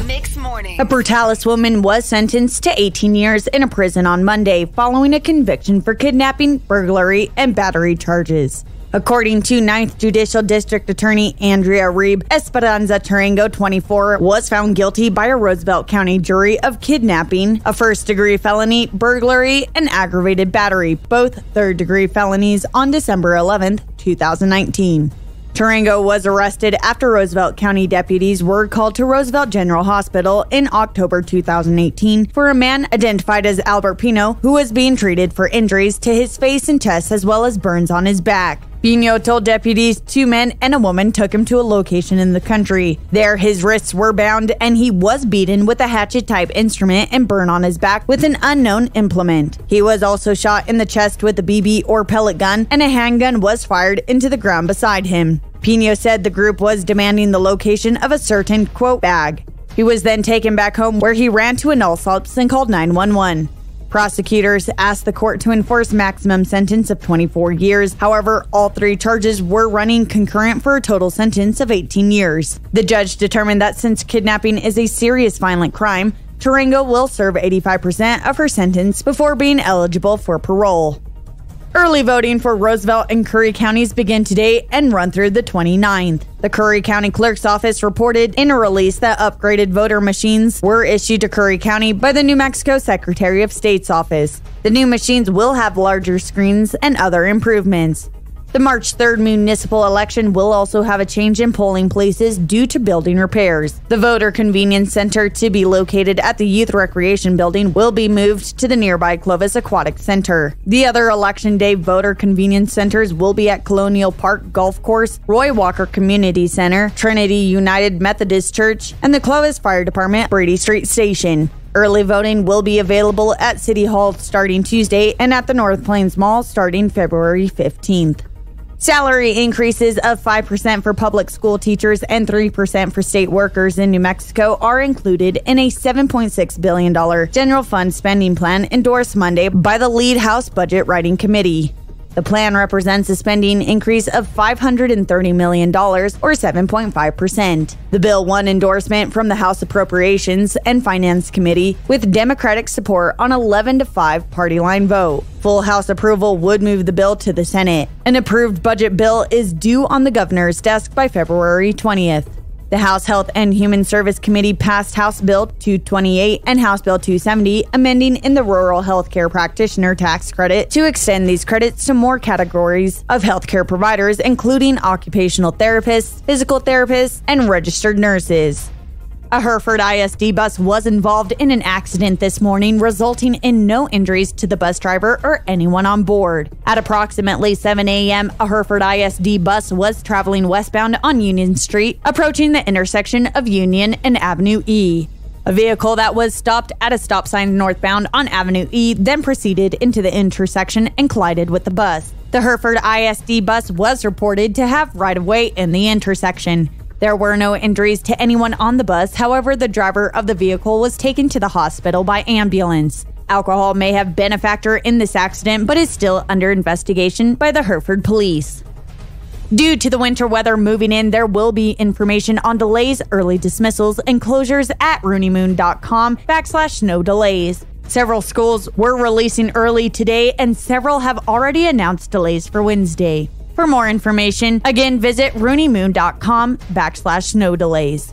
Mixed Morning. A Brutalis woman was sentenced to 18 years in a prison on Monday following a conviction for kidnapping, burglary, and battery charges. According to 9th Judicial District Attorney Andrea Reeb, Esperanza Tarango, 24, was found guilty by a Roosevelt County jury of kidnapping, a first-degree felony, burglary, and aggravated battery, both third-degree felonies, on December 11, 2019. Tarango was arrested after Roosevelt County deputies were called to Roosevelt General Hospital in October 2018 for a man identified as Albert Pino, who was being treated for injuries to his face and chest as well as burns on his back. Pino told deputies 2 men and a woman took him to a location in the country. There, his wrists were bound and he was beaten with a hatchet-type instrument and burned on his back with an unknown implement. He was also shot in the chest with a BB or pellet gun, and a handgun was fired into the ground beside him. Pino said the group was demanding the location of a certain, quote, bag. He was then taken back home where he ran to an Allsup's and called 911. Prosecutors asked the court to enforce maximum sentence of 24 years. However, all 3 charges were running concurrent for a total sentence of 18 years. The judge determined that since kidnapping is a serious violent crime, Tarango will serve 85% of her sentence before being eligible for parole. Early voting for Roosevelt and Curry counties begin today and run through the 29th. The Curry County Clerk's Office reported in a release that upgraded voter machines were issued to Curry County by the New Mexico Secretary of State's office. The new machines will have larger screens and other improvements. The March 3rd municipal election will also have a change in polling places due to building repairs. The Voter Convenience Center, to be located at the Youth Recreation Building, will be moved to the nearby Clovis Aquatic Center. The other Election Day Voter Convenience Centers will be at Colonial Park Golf Course, Roy Walker Community Center, Trinity United Methodist Church, and the Clovis Fire Department Brady Street Station. Early voting will be available at City Hall starting Tuesday and at the North Plains Mall starting February 15th. Salary increases of 5% for public school teachers and 3% for state workers in New Mexico are included in a $7.6 billion general fund spending plan endorsed Monday by the lead House Budget Writing Committee. The plan represents a spending increase of $530 million, or 7.5%. The bill won endorsement from the House Appropriations and Finance Committee with Democratic support on 11-5 party line vote. Full House approval would move the bill to the Senate. An approved budget bill is due on the governor's desk by February 20th. The House Health and Human Service Committee passed House Bill 228 and House Bill 270, amending in the rural healthcare practitioner tax credit to extend these credits to more categories of healthcare providers, including occupational therapists, physical therapists, and registered nurses. A Hereford ISD bus was involved in an accident this morning, resulting in no injuries to the bus driver or anyone on board. At approximately 7 a.m., a Hereford ISD bus was traveling westbound on Union Street, approaching the intersection of Union and Avenue E. A vehicle that was stopped at a stop sign northbound on Avenue E then proceeded into the intersection and collided with the bus. The Hereford ISD bus was reported to have right-of-way in the intersection. There were no injuries to anyone on the bus. However, the driver of the vehicle was taken to the hospital by ambulance. Alcohol may have been a factor in this accident, but is still under investigation by the Hereford police. Due to the winter weather moving in, there will be information on delays, early dismissals, and closures at RooneyMoon.com/snow delays. Several schools were releasing early today, and several have already announced delays for Wednesday. For more information, again, visit RooneyMoon.com/snow delays.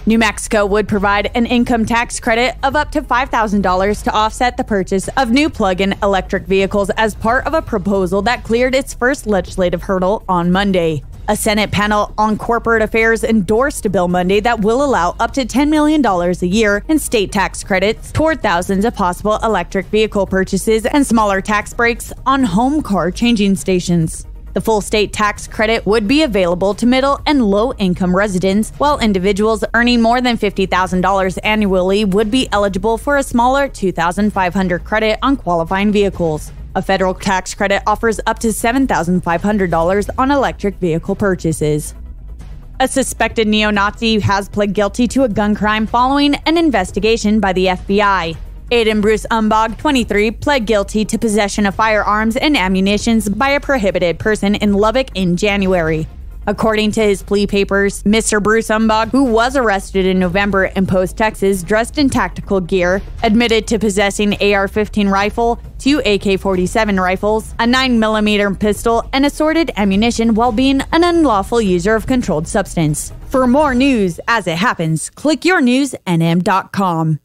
New Mexico would provide an income tax credit of up to $5,000 to offset the purchase of new plug-in electric vehicles as part of a proposal that cleared its first legislative hurdle on Monday. A Senate panel on corporate affairs endorsed a bill Monday that will allow up to $10 million a year in state tax credits toward thousands of possible electric vehicle purchases and smaller tax breaks on home car changing stations. The full state tax credit would be available to middle and low-income residents, while individuals earning more than $50,000 annually would be eligible for a smaller $2,500 credit on qualifying vehicles. A federal tax credit offers up to $7,500 on electric vehicle purchases. A suspected neo-Nazi has pled guilty to a gun crime following an investigation by the FBI. Aiden Bruce Umbog, 23, pled guilty to possession of firearms and ammunition by a prohibited person in Lubbock in January. According to his plea papers, Mr. Bruce Umbach, who was arrested in November in Post, Texas, dressed in tactical gear, admitted to possessing AR-15 rifle, 2 AK-47 rifles, a 9mm pistol, and assorted ammunition while being an unlawful user of controlled substance. For more news as it happens, click yournewsnm.com.